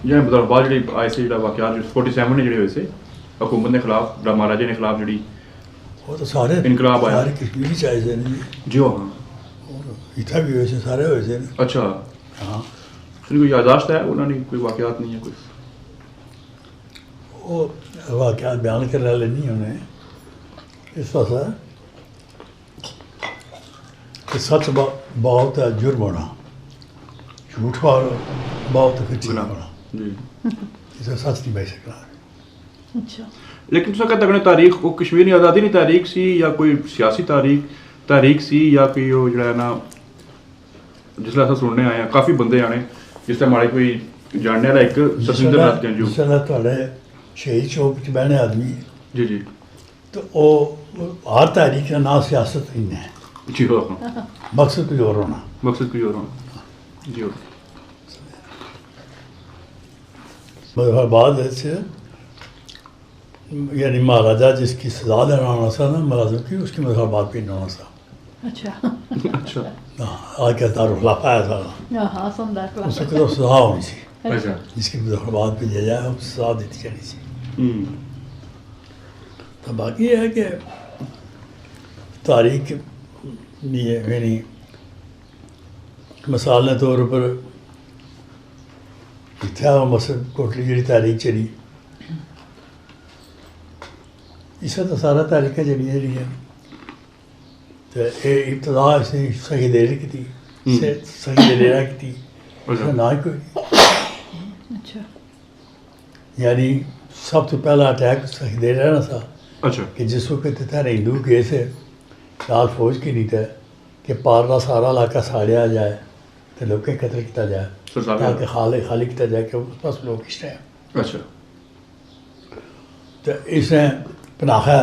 ਜਿਵੇਂ ਮਤਲਬ ਬਾਅਦ ਜਿਹੜੀ ਆਏ ਸੀ ਜਿਹੜਾ ਵਾਕਿਆ 47 ਨੇ ਜਿਹੜੇ ਹੋਏ ਸੀ حکومت ਦੇ ਖਿਲਾਫ ਜਿਹੜਾ ਮਹਾਰਾਜੇ ਦੇ ਖਿਲਾਫ ਜਿਹੜੀ وہ تو سارے انقلاب آیا۔ سارے کشمیری چاہے تھے نا جی ہاں اور اتنا بھی ہوئے تھے سارے ہوئے تھے نا اچھا ہاں کوئی یاداشت ہے انہوں نے کوئی واقعات نہیں ہے کوئی وہ واقعات بیان کرنے والے نہیں انہیں اس واسطے کہ سچ بہت ہے جرم ہونا جھوٹ بہت ہے پھر ٹھیک ہونا جی اسے سچ نہیں بھائی سکنا اچھا لیکن تسا کہتے ہیں تاریخ وہ کشمیر کی آزادی کی تاریخ سی یا کوئی سیاسی تاریخ سی یا کوئی وہ جڑا ہے نا جس طرح سننے آئے ہیں کافی بندے آنے جس طرح ہمارے کوئی جاننے والا ایک ستندر ناتھ گنجو جس طرح تھوڑے شہید چوک چ بہنے آدمی جی جی تو وہ ہر تحریک کا نام سیاست ہی ہے جی ہاں مقصد کوئی اور ہونا مقصد کوئی اور ہونا جی ہاں مگر بعد سے یعنی مہاراجا جس کی سزا دینا ہونا تھا نا ملازم کی اس کی مطلب بات بھی نہیں ہونا تھا اچھا اچھا آج کیا دارالخلاف آیا تھا ہاں سمدار اس کو تو سزا ہونی تھی اچھا جس کی مظفرآباد پہ دیا جائے اس سزا دیتی جانی تھی تو باقی یہ ہے کہ تاریخ یعنی مثال کے طور پر اتنا مسجد کوٹلی جی تاریخ چلی اس تو سارا تاریخیں جڑیاں جڑیاں تو یہ ابتدا اس نے صحیح دیر کی تھی صحیح دلیرا کی تھی نہ ہی کوئی اچھا یعنی سب تو پہلا اٹیک صحیح دیر رہنا تھا اچھا کہ جس وقت اتنے ہندو گئے تھے لال فوج کی نیت ہے کہ پارلا سارا علاقہ ساڑیا جائے تو لوگ قتل کیا جائے تاکہ خالی کیا جائے کہ اس پاس لوگ اس ٹائم اچھا تو اس نے پناہا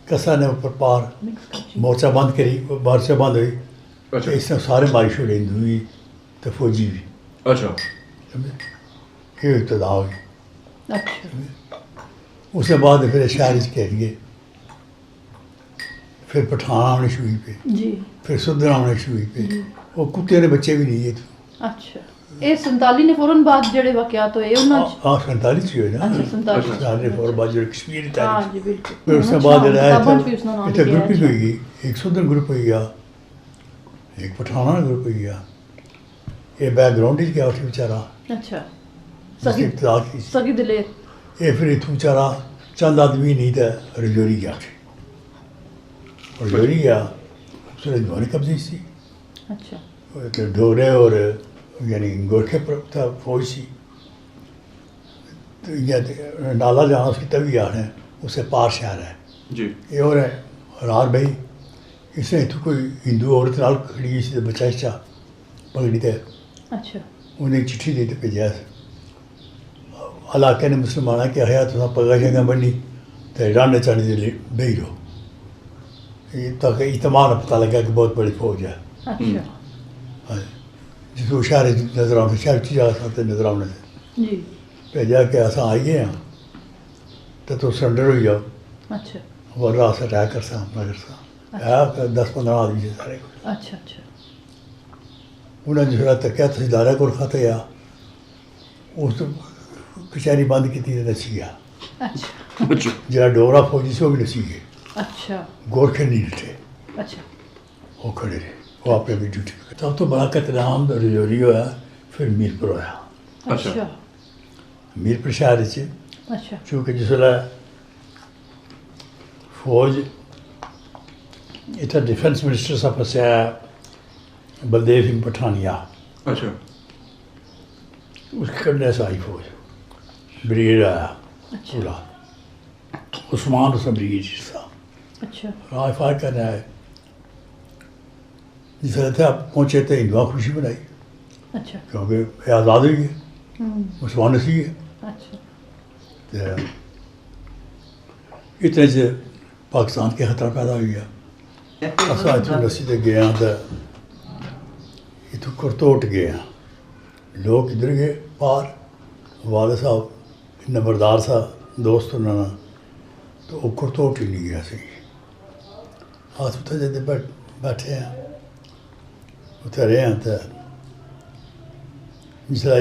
کسا نے اوپر پار مورچہ بند کری مورچہ بند ہوئی اچھا اس نے سارے ماری چھوڑے ہندو بھی تو فوجی بھی اچھا یہ ابتدا ہوئی اچھا اس کے بعد پھر شہر کہہ گئے پھر پٹھان آنے شروع پہ جی پھر سدھر آنے شروع پہ وہ کتے نے بچے بھی نہیں ہے اچھا یہ 47 نے فوراً بعد جڑے واقعات ہوئے انہاں ہاں 47 ہوئے نا اچھا 47 سارے فور بعد جو کشمیر ہاں تاریخ جی بالکل پھر اس کے بعد جڑا ہے کتاباں بھی اس نے نام اتنے لکھا گروپ ہے ہوئی گئی ایک سدھر گروپ ہوئی گیا ایک پٹھانا گروپ ہوئی گیا یہ بیک گراؤنڈ ہی گیا اٹھی بیچارا اچھا اس کی ابتدا کی سگی دلیر یہ پھر اتوں بیچارا چند آدمی نہیں تھا رجوری گیا رجوری گیا اس نے جوانی قبضی سی اچھا ڈھورے اور یعنی گورکھے پر تھا فوج سی تو یہ نالا جہاں اس کی طوی آڑ ہے اس سے پار شہر ہے جی یہ اور ہے رار بھائی اس نے اتوں کوئی ہندو عورت نال کھڑی گئی سی بچہ شچا پگڑی تے اچھا انہیں چٹھی دے کے بھیجا علاقے نے مسلمانہ کہ آیا تو پگا جگہ بنی تو ڈانڈے چڑھ دے بہی رہو تاکہ اعتماد پتہ لگا کہ بہت بڑی فوج ہے اچھا جس کو شہر نظر آنے شہر کی جا سکتے نظر آنے سے جی بھیجا کہ اصل آئیے ہیں تو سرنڈر ہوئی جاؤ اچھا اور رات سے اٹیک کر سا حملہ کر سا ہے 10-15 آدمی سے سارے اچھا اچھا انہیں جو ہے تکیا تحصیلدارہ کو رکھا تھا اس کچہری بند کی تھی نسی گیا اچھا اچھا جہاں ڈورا فوجی سے وہ بھی نسی گئے اچھا گورکھے نہیں ڈٹے اچھا وہ کھڑے رہے وہ اپنے بھی ڈیوٹی پہ تب تو بڑا قتل عام رجوری ہوا پھر میر پور ہوا اچھا میر پور شہر سے اچھا چونکہ جس ویلے فوج اتنا ڈیفینس منسٹر سا پھسیا بلدیو سنگھ پٹھانیا اچھا اس کے کڑنے سے آئی فوج بریگیڈ آیا پورا عثمان اس میں بریگیڈ تھا اچھا راج فائر کرنے آئے جس طرح تھے آپ پہنچے تھے ہندوؤں خوشی منائی اچھا کیونکہ یہ آزاد ہوئی ہے مسلمان سی ہے اچھا اتنے سے پاکستان کے خطرہ پیدا ہو گیا اصل اتوں نسی تے گیا تو اتوں کرتوٹ گیا لوگ ادھر گئے پار والد صاحب نمبردار سا دوست انہوں نے تو وہ کرتوٹ ہی نہیں گیا سی ہاسپٹل جب بیٹھے ہیں اتنے رہے ہیں تو جس طرح